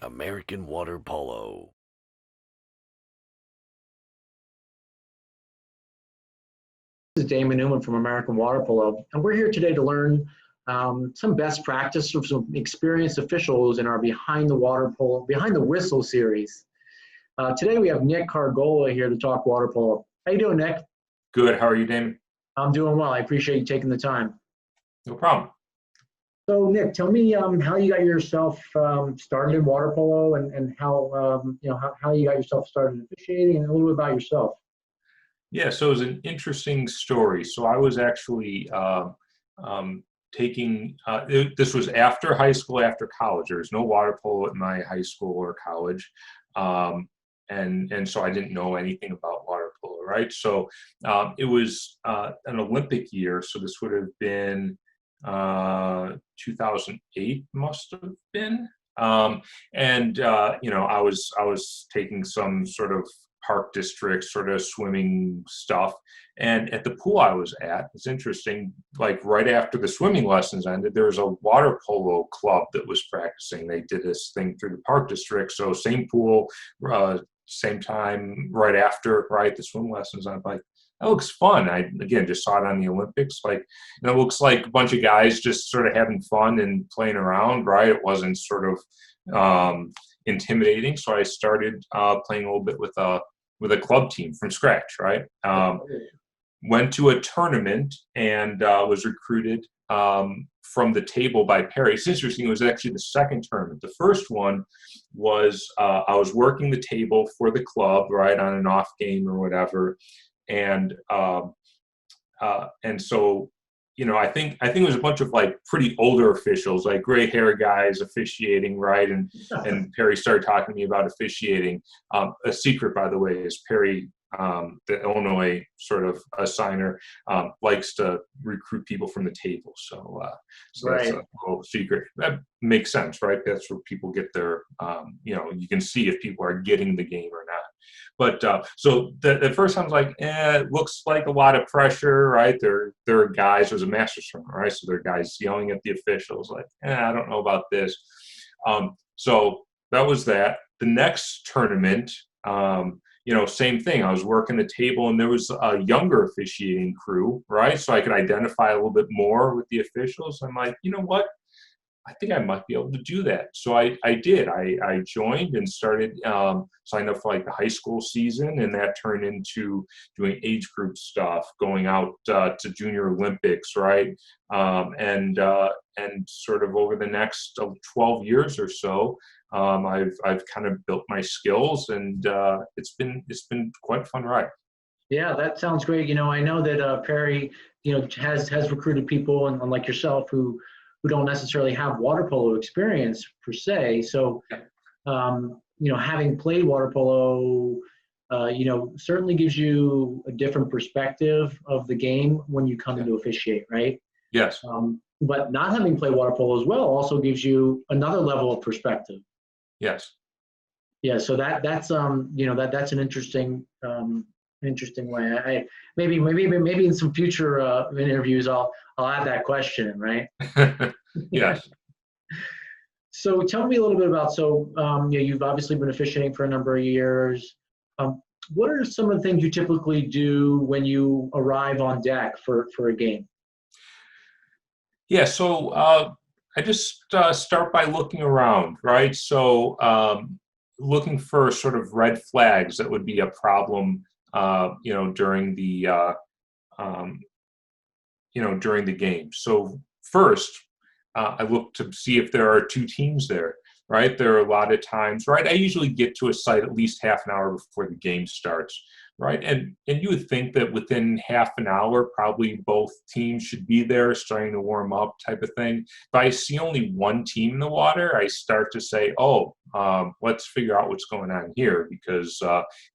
American Water Polo. This is Damon Newman from American Water Polo, and we're here today to learn some best practice from some experienced officials in our Behind the Whistle series. Today we have Nick Cargola here to talk water polo. How you doing, Nick? Good. How are you, Damon? I'm doing well. I appreciate you taking the time. No problem. So, Nick, tell me how you got yourself started in water polo, and how how you got yourself started in officiating, and a little bit about yourself. Yeah, so it was an interesting story. So I was actually taking, this was after high school, after college. There was no water polo at my high school or college. And so I didn't know anything about water polo, right? So it was an Olympic year. So this would have been 2008 must have been. I was taking some sort of park district sort of swimming stuff. And at the pool I was at, it's interesting, like right after the swimming lessons ended, there was a water polo club that was practicing. They did this thing through the park district. So same pool, same time, right after, right, the swim lessons. I'm like, that looks fun. I, again, just saw it on the Olympics. Like, it looks like a bunch of guys just sort of having fun and playing around, right? It wasn't sort of intimidating. So I started playing a little bit with a club team from scratch, right? Went to a tournament and was recruited from the table by Perry. It's interesting. It was actually the second tournament. The first one was I was working the table for the club, right, on an off game or whatever. And so, I think it was a bunch of like pretty older officials, like gray hair guys officiating, right? And Perry started talking to me about officiating. A secret, by the way, is Perry, the Illinois sort of assigner, likes to recruit people from the table. So Right. that's a little secret. That makes sense, right? That's where people get their, you can see if people are getting the game or not. But so the first time I was like, it looks like a lot of pressure, right? There are guys, there's a master's tournament, right? So there are guys yelling at the officials like, I don't know about this. So that was that. The next tournament, same thing. I was working the table and there was a younger officiating crew, right? So I could identify a little bit more with the officials. I'm like, you know what? I think I might be able to do that. So I did. I joined and started, signed up for like the high school season, and that turned into doing age group stuff, going out to Junior Olympics, right? And sort of over the next 12 years or so, I've kind of built my skills, and it's been quite a fun ride. Yeah, that sounds great. I know that Perry, has recruited people and like yourself who don't necessarily have water polo experience per se. So, having played water polo, certainly gives you a different perspective of the game when you come into officiate, right? Yes. But not having played water polo as well also gives you another level of perspective. Yes. Yeah, so that's that's an interesting way. Maybe in some future interviews I'll add that question, right? Yes. So tell me a little bit about, you've obviously been officiating for a number of years. What are some of the things you typically do when you arrive on deck for a game? Yeah, so I just start by looking around, right? So looking for sort of red flags that would be a problem, during the game. So first, I look to see if there are two teams there, right? There are a lot of times, right? I usually get to a site at least half an hour before the game starts, right? And you would think that within half an hour, probably both teams should be there, starting to warm up, type of thing. If I see only one team in the water, I start to say, let's figure out what's going on here, because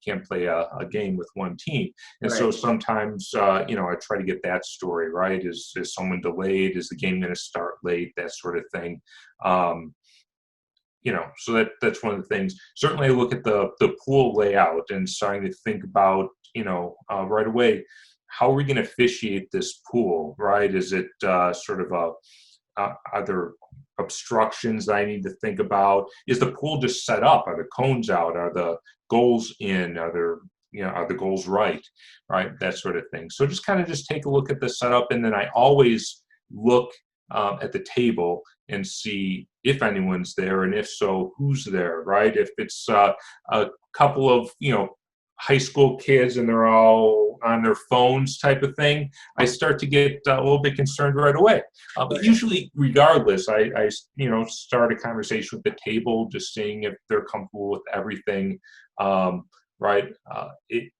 can't play a game with one team. And so Right. sometimes, I try to get that story, right? Is someone delayed? Is the game going to start late? That sort of thing. So that's one of the things. Certainly I look at the pool layout and starting to think about, right away, how are we going to officiate this pool, right? Is it sort of are there obstructions that I need to think about? Is the pool just set up? Are the cones out? Are the goals in? Are there, are the goals right? Right, that sort of thing. So just kind of just take a look at the setup, and then I always look at the table and see if anyone's there, and if so, who's there, right? If it's a couple of, high school kids and they're all on their phones type of thing, I start to get a little bit concerned right away. But usually, regardless, I start a conversation with the table, just seeing if they're comfortable with everything, right?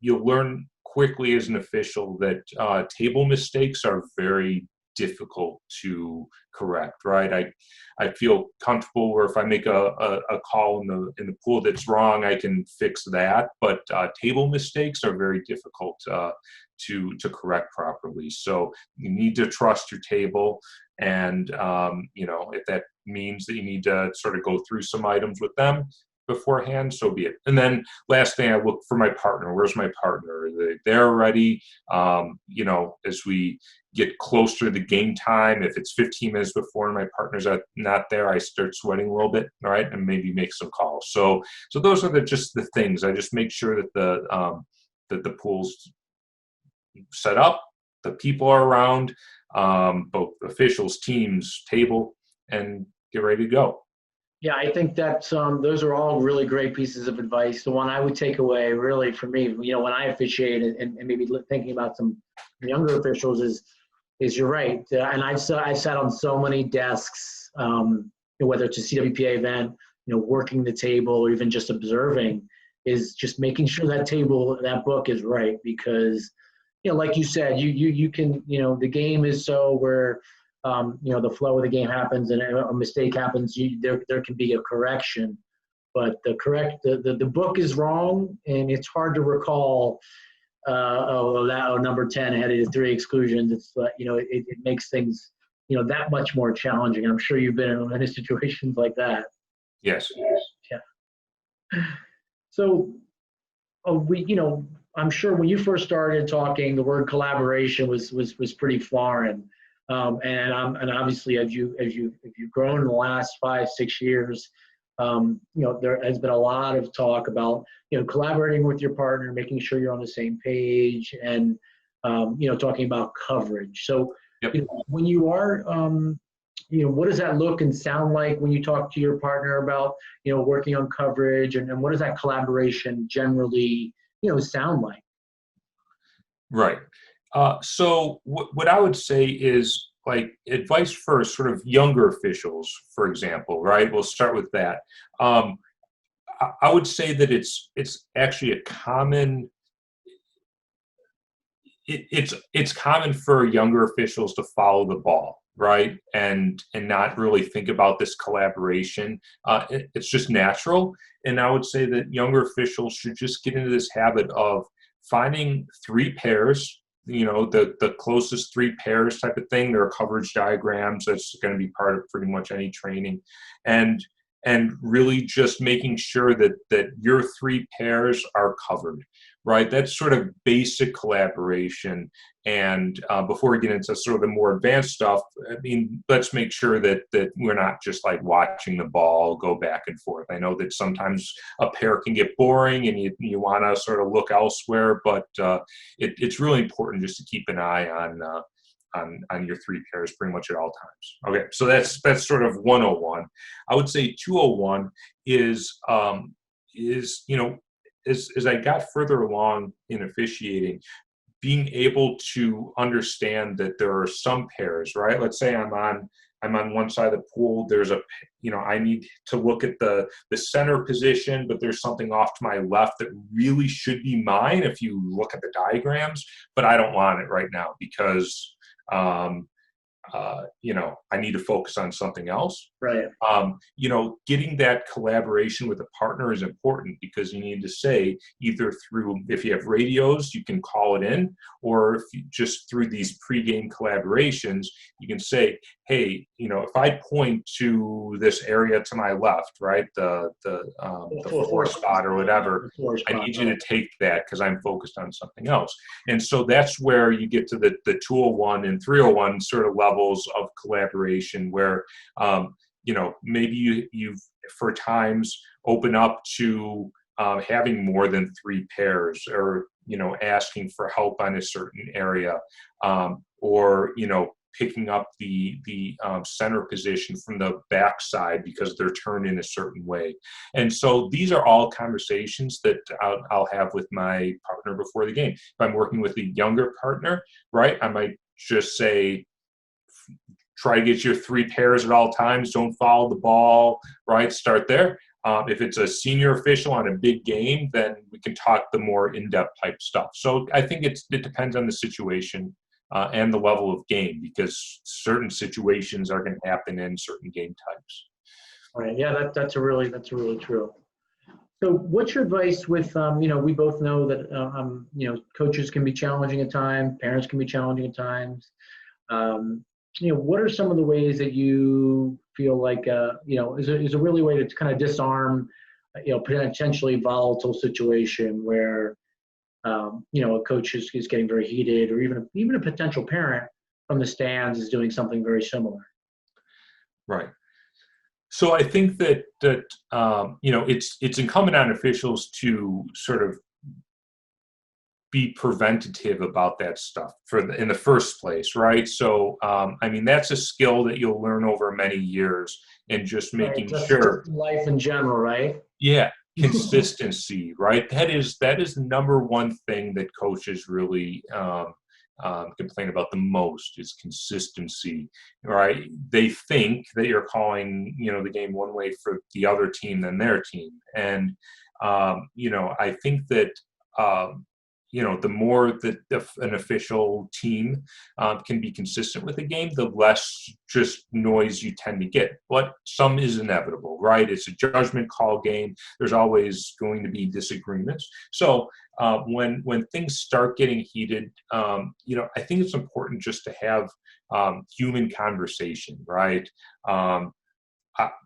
You'll learn quickly as an official that table mistakes are very difficult to correct, right? I feel comfortable where if I make a call in the pool that's wrong, I can fix that. But table mistakes are very difficult to correct properly. So you need to trust your table, and if that means that you need to sort of go through some items with them beforehand, so be it. And then last thing, I look for my partner. Where's my partner? They're ready. As we get closer to the game time, if it's 15 minutes before and my partner's not there, I start sweating a little bit, all right, and maybe make some calls. So those are just the things. I just make sure that the pool's set up, the people are around, both officials, teams, table, and get ready to go. Yeah, I think that's those are all really great pieces of advice. The one I would take away, really, for me, when I officiate and maybe thinking about some younger officials, is you're right. And I've sat on so many desks, whether it's a CWPA event, working the table, or even just observing, is just making sure that book is right, because like you said, you can, the game is so where the flow of the game happens and a mistake happens, there can be a correction, but the book is wrong, and it's hard to recall number 10 ahead of 3 exclusions. It's it makes things that much more challenging. I'm sure you've been in situations like that. Yes. Yeah. So I'm sure when you first started talking, the word collaboration was pretty foreign. And obviously, as you've grown in the last 5-6 years, there has been a lot of talk about collaborating with your partner, making sure you're on the same page, and talking about coverage. So, yep. When you are, what does that look and sound like when you talk to your partner about working on coverage, and what does that collaboration generally sound like? Right. So what I would say is, like, advice for sort of younger officials, for example, right? We'll start with that. I would say that it's actually a common. It's common for younger officials to follow the ball, right, and not really think about this collaboration. It's just natural, and I would say that younger officials should just get into this habit of finding 3 pairs, the closest 3 pairs type of thing. There are coverage diagrams that's going to be part of pretty much any training, and really just making sure that your 3 pairs are covered, right? That's sort of basic collaboration. And before we get into sort of the more advanced stuff, I mean, let's make sure that we're not just like watching the ball go back and forth. I know that sometimes a pair can get boring and you want to sort of look elsewhere, but it's really important just to keep an eye on your 3 pairs pretty much at all times. Okay, so that's sort of 101. I would say 201 is as I got further along in officiating, being able to understand that there are some pairs, right? Let's say I'm on one side of the pool. There's I need to look at the center position, but there's something off to my left that really should be mine if you look at the diagrams, but I don't want it right now because I need to focus on something else. Right. Getting that collaboration with a partner is important because you need to say either through, if you have radios, you can call it in, or if you, just through these pregame collaborations, you can say, hey, if I point to this area to my left, right, the four spot or whatever, I need you to take that because I'm focused on something else. And so that's where you get to the 201 and 301 sort of levels of collaboration where, maybe you've for times open up to having more than 3 pairs, or asking for help on a certain area, or picking up the center position from the backside because they're turned in a certain way. And so these are all conversations that I'll have with my partner before the game. If I'm working with a younger partner, right, I might just say, try to get your 3 pairs at all times. Don't foul the ball, right? Start there. If it's a senior official on a big game, then we can talk the more in-depth type stuff. So I think it depends on the situation and the level of game, because certain situations are going to happen in certain game types. Right. Yeah, that's really true. So what's your advice with, we both know that, coaches can be challenging at times, parents can be challenging at times. What are some of the ways that you feel like, is a really way to kind of disarm, potentially volatile situation where, a coach is getting very heated, or even a potential parent from the stands is doing something very similar? Right. So I think that it's incumbent on officials to sort of be preventative about that stuff in the first place, right? So that's a skill that you'll learn over many years, and just making sure life in general, right? Yeah, consistency, right? That is the number one thing that coaches really complain about the most, is consistency, right? They think that you're calling, the game one way for the other team than their team. And, I think that, the more that an official team can be consistent with the game, the less just noise you tend to get. But some is inevitable, right? It's a judgment call game. There's always going to be disagreements. So when things start getting heated, I think it's important just to have human conversation, right?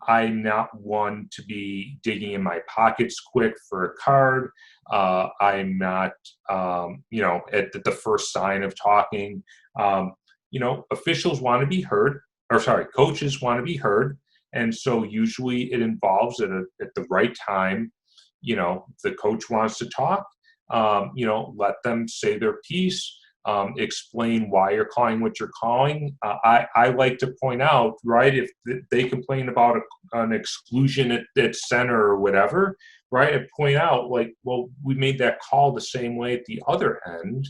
I'm not one to be digging in my pockets quick for a card. I'm not, at the first sign of talking. Officials want to be heard, coaches want to be heard. And so usually it involves at the right time, if the coach wants to talk, let them say their piece. Explain why you're calling what you're calling. I like to point out, right, if they complain about an exclusion at center or whatever, right, I point out, like, well, we made that call the same way at the other end,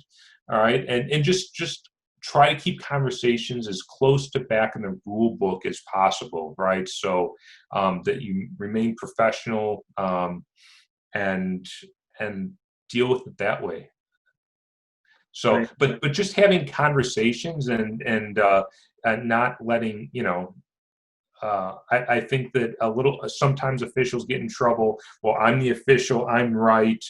all right, and just try to keep conversations as close to back in the rule book as possible, right, so that you remain professional and deal with it that way. So, Right. but just having conversations and not letting, I think that sometimes officials get in trouble. Well, I'm the official, I'm right.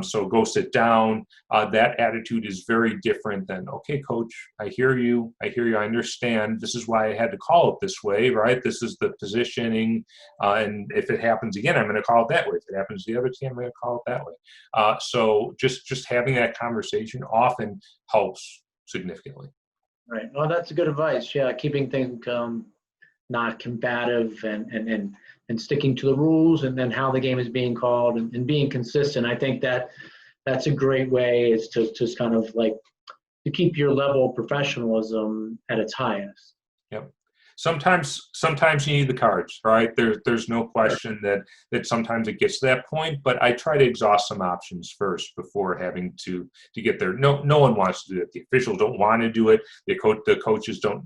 So go sit down. That attitude is very different than, okay, coach, I hear you, I understand. This is why I had to call it this way, right? This is the positioning. And if it happens again, I'm going to call it that way. If it happens the other team, I'm going to call it that way. So just having that conversation often helps significantly. Right. Oh, that's good advice. Yeah, keeping things not combative, and sticking to the rules, and then how the game is being called, and being consistent. I think that's a great way, is to just kind of like to keep your level of professionalism at its highest. Yep. Sometimes you need the cards, right? There's no question that sometimes it gets to that point, but I try to exhaust some options first before having to get there. No one wants to do it. The officials don't want to do it. The coaches don't.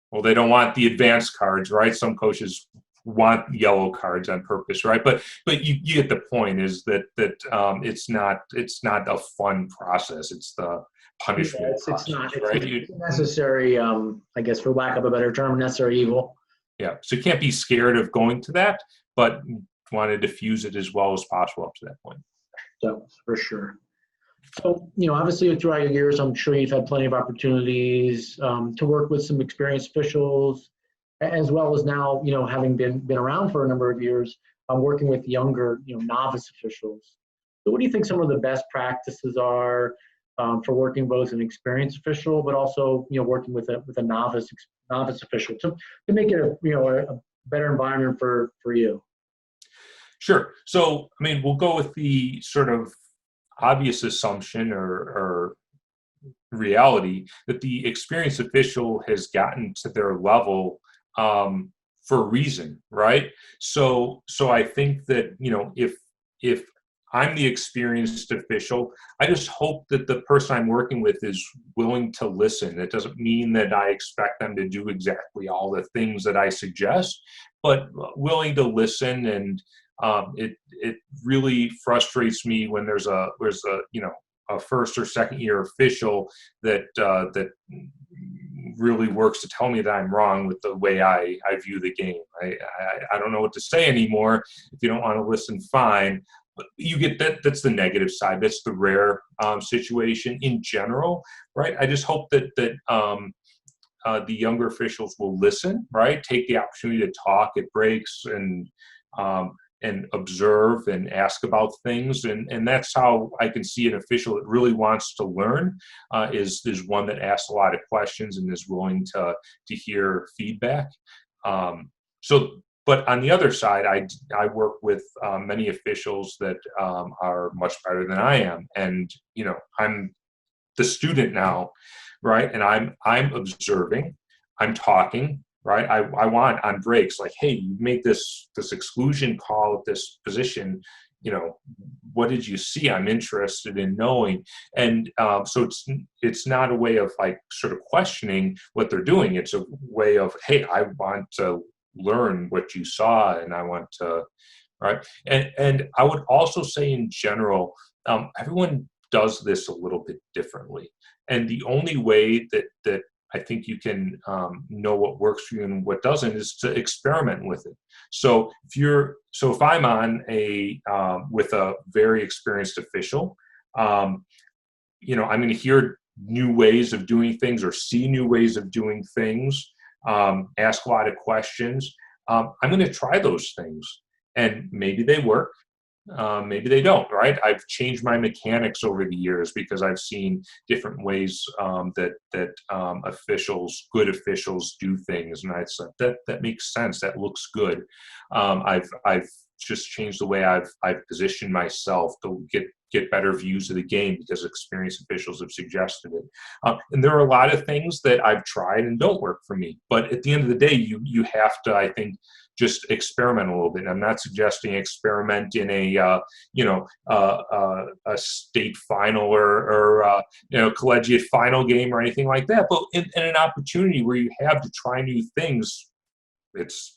Well, they don't want the advanced cards, right? Some coaches want yellow cards on purpose, right? But you get the point, is that it's not a fun process. It's the punishment process, right? It's necessary, I guess, for lack of a better term, necessary evil. Yeah. So you can't be scared of going to that, but want to diffuse it as well as possible up to that point. So for sure. So, obviously throughout your years, I'm sure you've had plenty of opportunities to work with some experienced officials, as well as now, having been around for a number of years, working with younger, novice officials. So what do you think some of the best practices are for working both an experienced official, but also, working with a novice official to make it a better environment for you? Sure. So, I mean, we'll go with the sort of obvious assumption or reality that the experienced official has gotten to their level for a reason, right? So I think that if I'm the experienced official, I just hope that the person I'm working with is willing to listen. It doesn't mean that I expect them to do exactly all the things that I suggest, but willing to listen. And it really frustrates me when there's a first or second year official that really works to tell me that I'm wrong with the way I view the game. I don't know what to say anymore. If you don't want to listen, fine. But you get that. That's the negative side. That's the rare situation in general, right? I just hope that the younger officials will listen, right? Take the opportunity to talk at breaks and observe and ask about things. And that's how I can see an official that really wants to learn is one that asks a lot of questions and is willing to hear feedback. But on the other side, I work with many officials that are much better than I am. And, I'm the student now, right? And I'm observing, I'm talking, right? I want on breaks, like, hey, you make this exclusion call at this position. What did you see? I'm interested in knowing. And so it's not a way of like sort of questioning what they're doing. It's a way of, hey, I want to learn what you saw, and I want to, right? And I would also say in general, everyone does this a little bit differently. And the only way that I think you can know what works for you and what doesn't is to experiment with it. So if I'm on with a very experienced official, I'm going to hear new ways of doing things or see new ways of doing things, ask a lot of questions. I'm going to try those things, and maybe they work. Maybe they don't, right? I've changed my mechanics over the years because I've seen different ways that good officials do things, and I said that makes sense. That looks good. I've just changed the way I've positioned myself to get better views of the game because experienced officials have suggested it. And there are a lot of things that I've tried and don't work for me. But at the end of the day, you have to, I think, just experiment a little bit. And I'm not suggesting experiment in a state final or collegiate final game or anything like that. But in an opportunity where you have to try new things,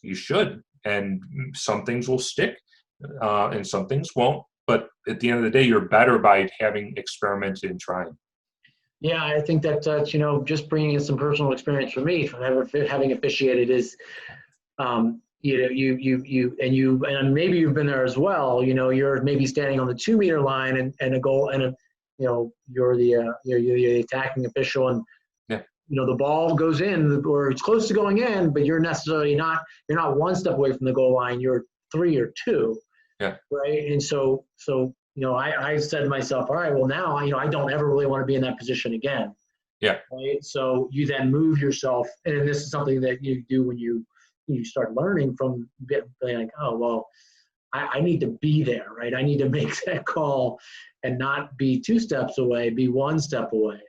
you should. And some things will stick, and some things won't. But at the end of the day, you're better by having experimented and trying. Yeah, I think that just bringing in some personal experience for me from having officiated is, and maybe you've been there as well. You're maybe standing on the 2 meter line and a goal, and you're the attacking official, and Yeah. the ball goes in or it's close to going in, but you're not one step away from the goal line. You're 3 or 2. Yeah. Right. And so I said to myself, all right, well now I don't ever really want to be in that position again. Yeah. Right. So you then move yourself, and this is something that you do when you start learning from being like, oh well, I need to be there, right? I need to make that call and not be 2 steps away, be 1 step away.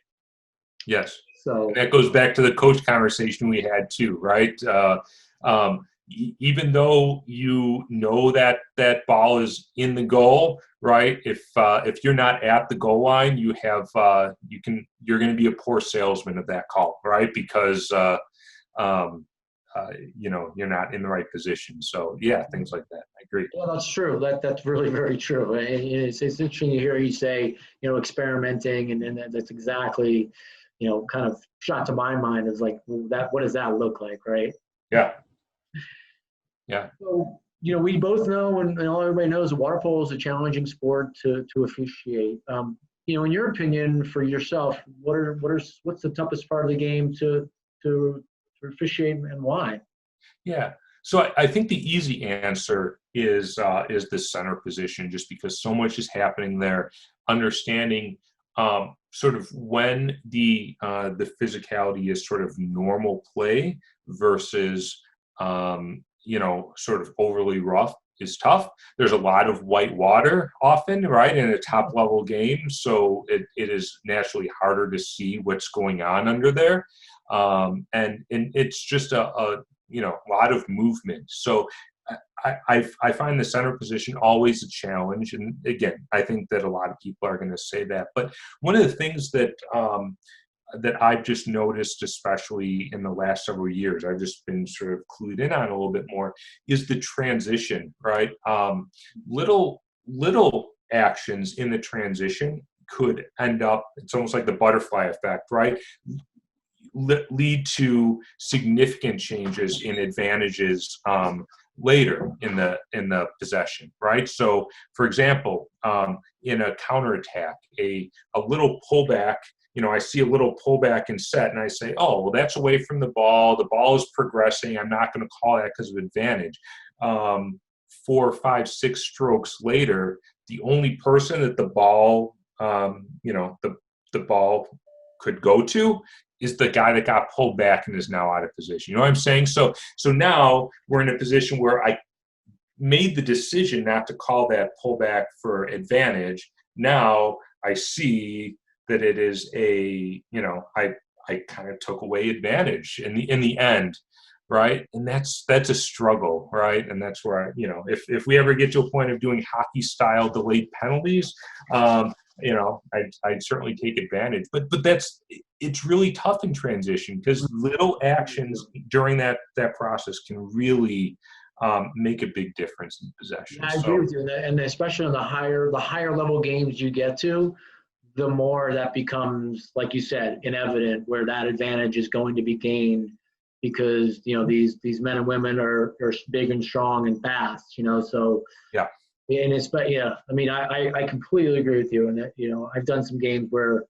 Yes. So and that goes back to the coach conversation we had too, right? Even though that ball is in the goal, right? If you're not at the goal line, you're going to be a poor salesman of that call, right? Because you're not in the right position. So yeah, things like that. I agree. yeah, that's true. That's really very true. And it's interesting to hear you say experimenting, and that's exactly kind of shot to my mind is like, well, what does that look like, right? Yeah. Yeah. So, we both know, and everybody knows, that water polo is a challenging sport to officiate. In your opinion, for yourself, what's the toughest part of the game to officiate, and why? Yeah. So I think the easy answer is the center position, just because so much is happening there. Understanding sort of when the physicality is sort of normal play versus sort of overly rough is tough. There's a lot of white water often, right, in a top level game, so it is naturally harder to see what's going on under there, and it's just a lot of movement. So I find the center position always a challenge, and again, I think that a lot of people are going to say that. But one of the things that I've just noticed, especially in the last several years, I've just been sort of clued in on a little bit more, is the transition, right? Little actions in the transition could end up, it's almost like the butterfly effect, right? Lead to significant changes in advantages later in the possession, right? So, for example, in a counterattack, a little pullback. I see a little pullback in set, and I say, "Oh, well, that's away from the ball. The ball is progressing. I'm not going to call that because of advantage." 4, 5, 6 strokes later, the only person that the ball, the ball could go to is the guy that got pulled back and is now out of position. You know what I'm saying? So now we're in a position where I made the decision not to call that pullback for advantage. Now I see that it is I kind of took away advantage in the end, right? And that's a struggle, right? And that's where if we ever get to a point of doing hockey style delayed penalties, I'd certainly take advantage. But it's really tough in transition, because little actions during that process can really make a big difference in possession. Yeah, I agree with you, and especially on the higher level games you get to, the more that becomes, like you said, inevident, where that advantage is going to be gained, because these men and women are big and strong and fast. So Yeah. and it's, but yeah, I mean, I completely agree with you, and that I've done some games where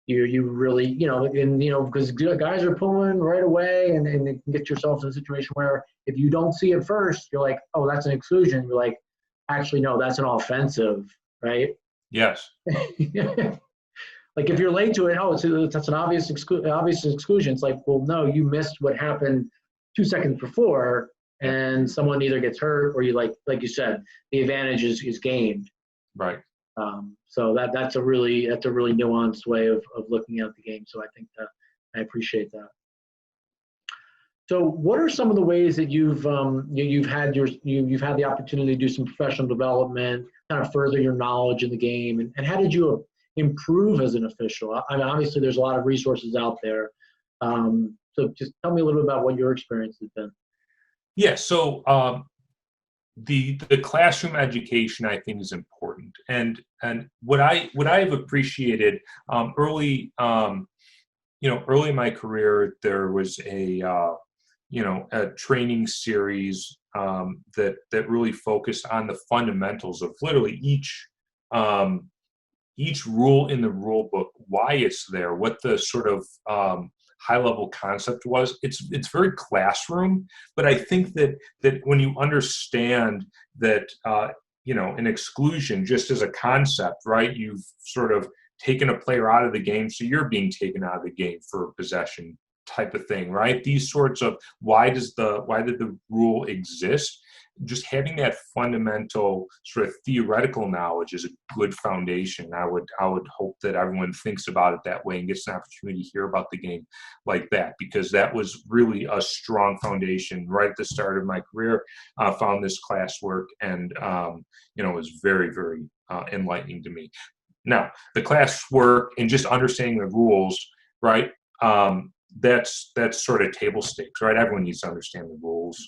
you really because guys are pulling right away, and you can get yourself in a situation where if you don't see it first, you're like, oh, that's an exclusion. You're like, actually, no, that's an offensive, right? Yes. Like if you're late to it, oh, that's an obvious exclusion. It's like, well, no, you missed what happened 2 seconds before, and someone either gets hurt, or you like you said, the advantage is gained. Right. So that's a really nuanced way of looking at the game. So I think that I appreciate that. So what are some of the ways that you've had the opportunity to do some professional development, kind of further your knowledge in the game, and how did you improve as an official? I mean, obviously there's a lot of resources out there. So just tell me a little bit about what your experience has been. Yeah. So the classroom education, I think, is important, and what I've appreciated early early in my career, there was a training series that really focused on the fundamentals of literally each rule in the rule book, why it's there, what the sort of high level concept was. It's very classroom, but I think that when you understand that an exclusion just as a concept, right? You've sort of taken a player out of the game, so you're being taken out of the game for possession type of thing, right? These sorts of why did the rule exist? Just having that fundamental sort of theoretical knowledge is a good foundation. I would hope that everyone thinks about it that way and gets an opportunity to hear about the game like that, because that was really a strong foundation right at the start of my career. Found this classwork, and it was very, very enlightening to me. Now, the classwork and just understanding the rules, right? That's sort of table stakes, right? Everyone needs to understand the rules.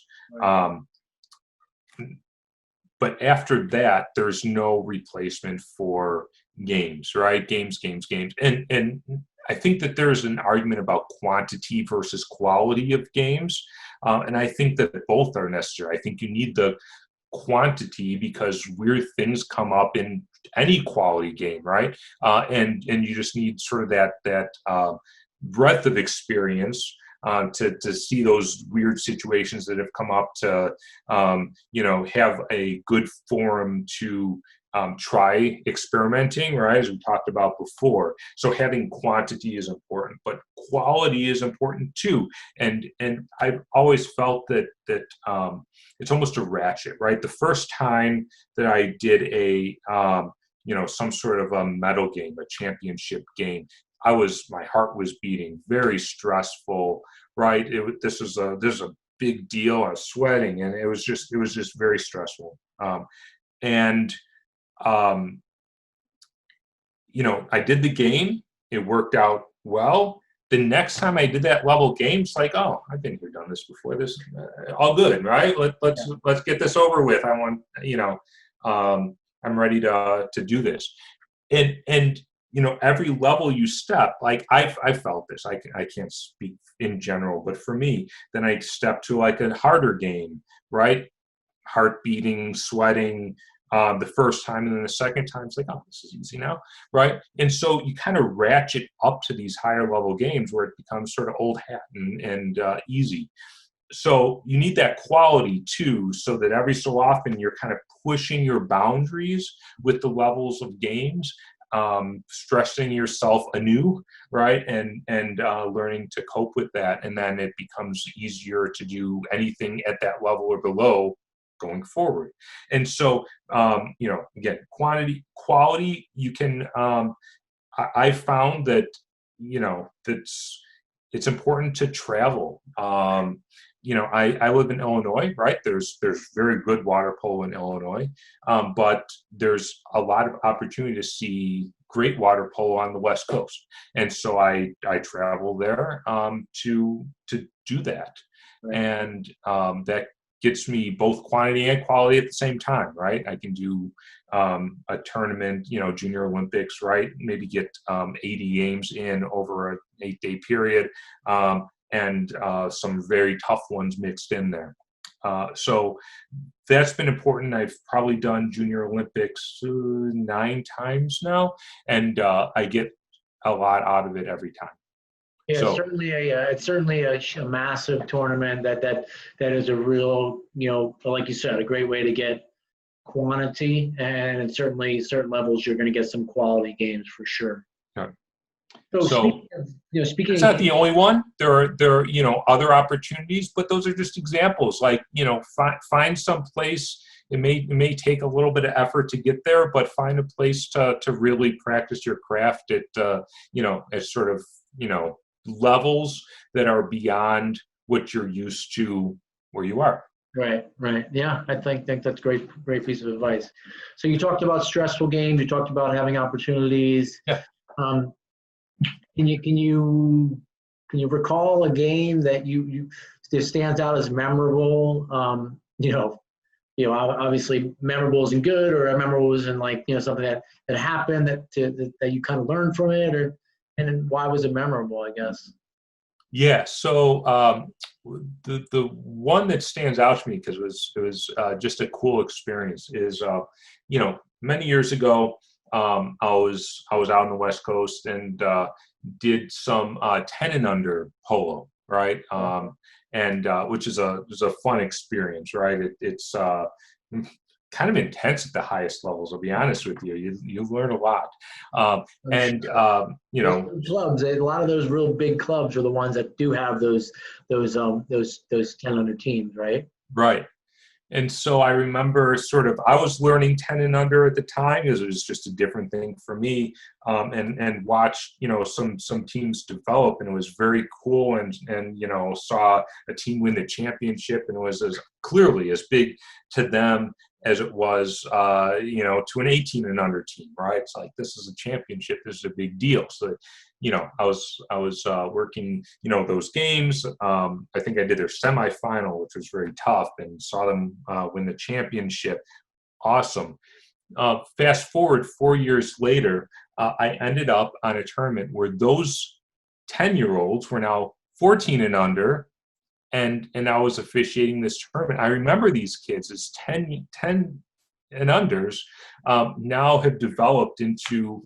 But after that, there's no replacement for games, right? Games. And I think that there's an argument about quantity versus quality of games, and I think that both are necessary. I think you need the quantity because weird things come up in any quality game, right? And you just need sort of that breadth of experience to see those weird situations that have come up, to have a good forum to try experimenting, right, as we talked about before. So having quantity is important, but quality is important too. And I've always felt that it's almost a ratchet, right? The first time that I did some sort of a medal game, a championship game, my heart was beating, very stressful, right? This is a big deal. I was sweating, and it was just very stressful. And I did the game. It worked out well. The next time I did that level game, it's like, oh, I've been here, done this before. This all good, right? Let's get this over with. I want, I'm ready to do this. And every level you step, like I felt this. I can't speak in general, but for me, then I step to like a harder game, right? Heart beating, sweating, the first time, and then the second time it's like, oh, this is easy now, right? And so you kind of ratchet up to these higher level games where it becomes sort of old hat and easy. So you need that quality too, so that every so often you're kind of pushing your boundaries with the levels of games, stressing yourself anew, right? And learning to cope with that. And then it becomes easier to do anything at that level or below going forward. And so, again, quality, you can, I found that, it's important to travel. I live in Illinois, right? There's very good water polo in Illinois, but there's a lot of opportunity to see great water polo on the West Coast, and so I travel there to do that, Right. and that gets me both quantity and quality at the same time, right? I can do a tournament, Junior Olympics, right? Maybe get 80 games in over an 8-day period, and some very tough ones mixed in there. So that's been important. I've probably done Junior Olympics 9 times now, and I get a lot out of it every time. Yeah, So, it's certainly a massive tournament that is a real, like you said, a great way to get quantity, and at certainly certain levels you're going to get some quality games for sure. yeah. So, So speaking it's of not the only one. There are other opportunities, but those are just examples. Like find some place. It may take a little bit of effort to get there, but find a place to really practice your craft at at sort of levels that are beyond what you're used to where you are. Right. Yeah, I think that's great piece of advice. So you talked about stressful games. You talked about having opportunities. Yeah. Can you recall a game that you that stands out as memorable? Obviously memorable isn't good, or memorable isn't like something that happened that you kind of learned from it, and then why was it memorable? I guess. Yeah. So the one that stands out to me because it was just a cool experience is many years ago, I was out on the West Coast and did some 10 and under polo, right? And which is a fun experience, right? It's kind of intense at the highest levels. I'll be honest with you. You learn a lot, and clubs. A lot of those real big clubs are the ones that do have those 10 under teams, right? Right. And so I remember I was learning 10 and under at the time because it was just a different thing for me, and watched, some teams develop, and it was very cool, and saw a team win the championship, and it was as clearly as big to them as it was, to an 18 and under team, right? It's like, this is a championship. This is a big deal. So, I was working, those games. I think I did their semifinal, which was very tough, and saw them win the championship. Awesome. Fast forward 4 years later, I ended up on a tournament where those 10-year-olds were now 14 and under, and I was officiating this tournament. I remember these kids as 10 and unders now have developed into,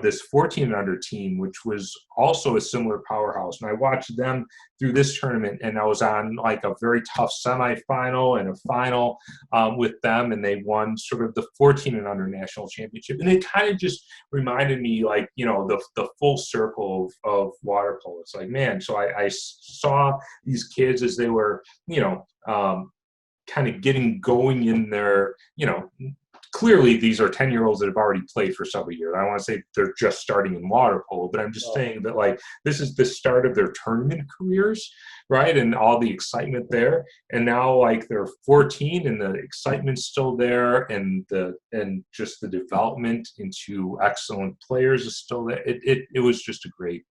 this 14 and under team, which was also a similar powerhouse. And I watched them through this tournament, and I was on like a very tough semifinal and a final with them, and they won sort of the 14 and under national championship. And it kind of just reminded me, like, the full circle of water polo. It's like, man, so I saw these kids as they were, kind of getting going in their, clearly these are 10-year-olds that have already played for several years. I don't want to say they're just starting in water polo, but I'm just saying that, like, this is the start of their tournament careers, right? And all the excitement there. And now, like, they're 14 and the excitement's still there, and just the development into excellent players is still there. It was just a great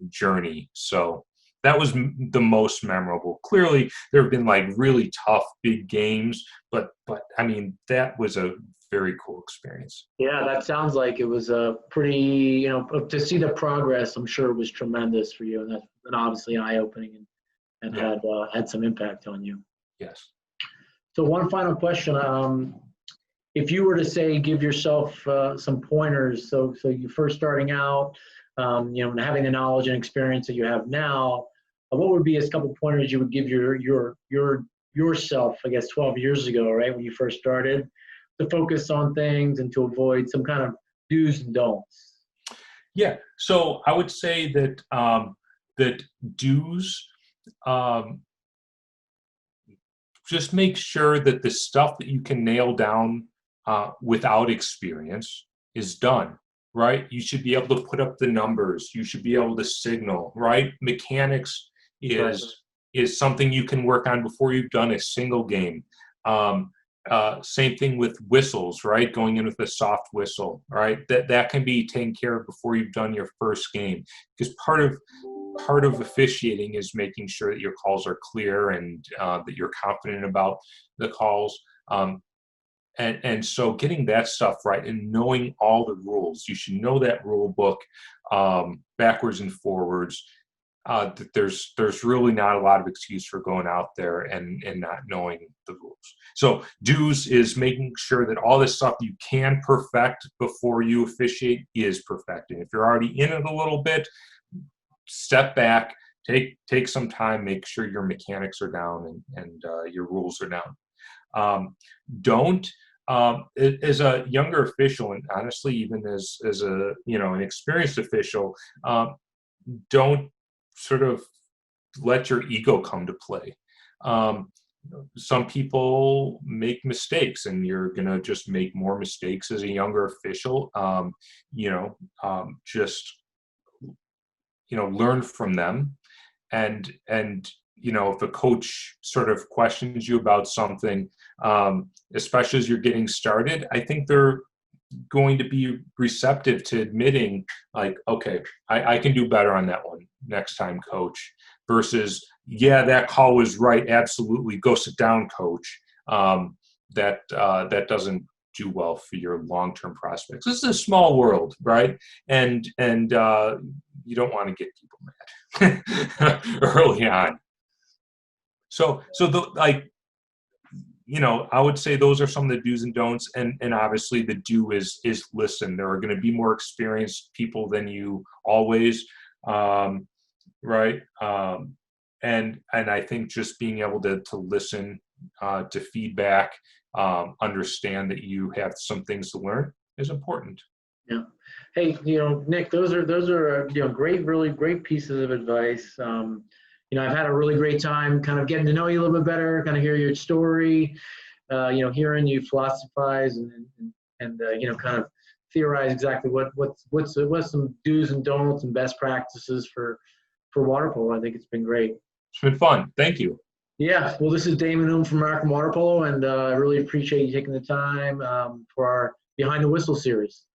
journey. So that was the most memorable. Clearly, there have been like really tough big games, but I mean, that was a very cool experience. Yeah, that sounds like it was a pretty, to see the progress. I'm sure it was tremendous for you, and obviously eye-opening, and had some impact on you. Yes. So one final question: if you were to say, give yourself some pointers, so you first starting out, having the knowledge and experience that you have now, what would be a couple pointers you would give yourself, I guess, 12 years ago, right, when you first started, to focus on things and to avoid some kind of do's and don'ts? Yeah, so I would say that that do's, just make sure that the stuff that you can nail down without experience is done. Right? You should be able to put up the numbers. You should be able to signal, right? Mechanics is something you can work on before you've done a single game. Same thing with whistles, right? Going in with a soft whistle, right? That can be taken care of before you've done your first game. Because part of officiating is making sure that your calls are clear and that you're confident about the calls. And so getting that stuff right and knowing all the rules, you should know that rule book backwards and forwards. That there's really not a lot of excuse for going out there and not knowing the rules. So do's is making sure that all this stuff you can perfect before you officiate is perfected. If you're already in it a little bit, step back, take some time, make sure your mechanics are down and your rules are down. Don't as a younger official, and honestly even as a an experienced official, don't sort of let your ego come to play. Some people make mistakes, and you're gonna just make more mistakes as a younger official. Just learn from them, and if a coach sort of questions you about something, especially as you're getting started, I think they're going to be receptive to admitting, like, okay, I can do better on that one next time, coach, versus, yeah, that call was right, absolutely, go sit down, coach. That doesn't do well for your long-term prospects. This is a small world, right? And you don't want to get people mad early on. So I would say those are some of the do's and don'ts, and obviously the do is listen. There are going to be more experienced people than you always, right? And I think just being able to listen to feedback, understand that you have some things to learn is important. Yeah. Hey, Nick, those are really great pieces of advice. I've had a really great time kind of getting to know you a little bit better, kind of hear your story, hearing you philosophize and kind of theorize exactly what's some do's and don'ts and best practices for water polo. I think it's been great. It's been fun. Thank you. Yeah. Well, this is Damon Oom from American Water Polo, and I really appreciate you taking the time for our Behind the Whistle series.